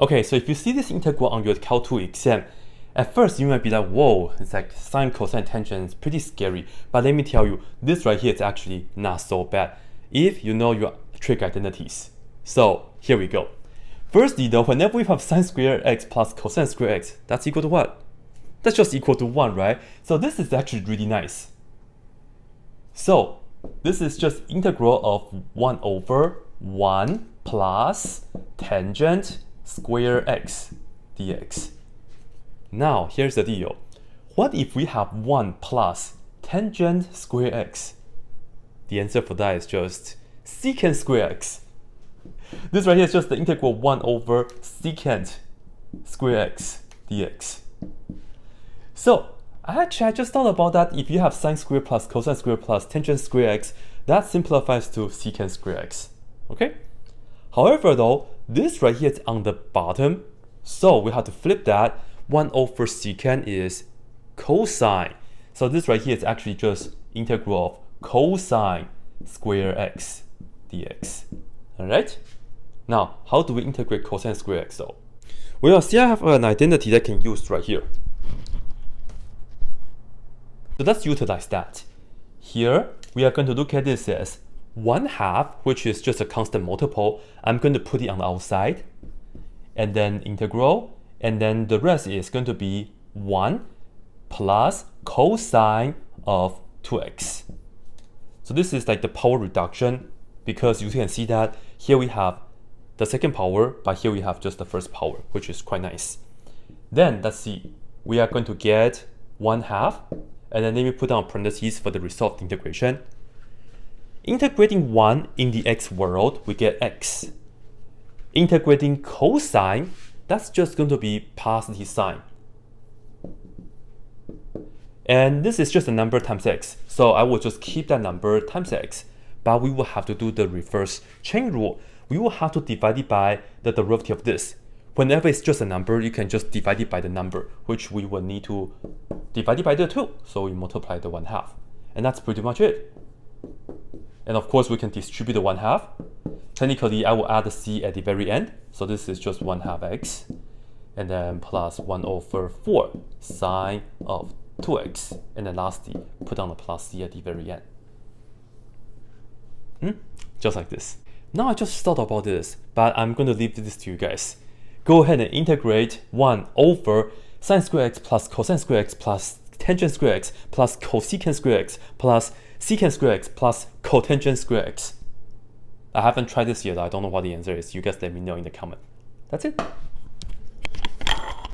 Okay, so if you see this integral on your Cal 2 exam, at first you might be like, whoa, it's like sine, cosine, tangent, it's pretty scary. But let me tell you, this right here is actually not so bad if you know your trig identities. So here we go. Firstly though, whenever we have sine squared x plus cosine squared x, that's equal to what? That's just equal to 1, right? So this is actually really nice. So this is just integral of 1 over 1 plus tangent square x dx. Now here's the deal. What if we have 1 plus tangent square x? The answer for that is just secant square x. This right here is just the integral 1 over secant square x dx. So I just thought about that. If you have sine square plus cosine square plus tangent square x, that simplifies to secant square x. Okay? However though, this right here is on the bottom, so we have to flip that. 1 over secant is cosine. So this right here is actually just integral of cosine square x dx. Alright? Now, how do we integrate cosine square x though? Well, see, I have an identity that I can use right here. So let's utilize that. Here, we are going to look at this as 1/2, which is just a constant multiple. I'm going to put it on the outside, and then integral, and then the rest is going to be 1 plus cosine of 2x. So this is like the power reduction, because you can see that here we have the second power, but here we have just the first power, which is quite nice. Then let's see, we are going to get 1/2, and then let me put down parentheses for the result integration. Integrating 1 in the x world, we get x. Integrating cosine, that's just going to be positive sign. And this is just a number times x, so I will just keep that number times x. But we will have to do the reverse chain rule. We will have to divide it by the derivative of this. Whenever it's just a number, you can just divide it by the number, which we will need to divide it by the 2. So we multiply the 1/2. And that's pretty much it. And of course, we can distribute the 1/2. Technically, I will add the c at the very end. So this is just 1/2 x. And then plus 1 over 4 sine of 2x. And then lastly, put down the plus c at the very end. Just like this. Now I just thought about this, but I'm going to leave this to you guys. Go ahead and integrate 1 over sine square x plus cosine square x plus tangent square x plus cosecant square x plus secant square x plus cotangent square x. I haven't tried this yet. I don't know what the answer is. You guys let me know in the comment. That's it.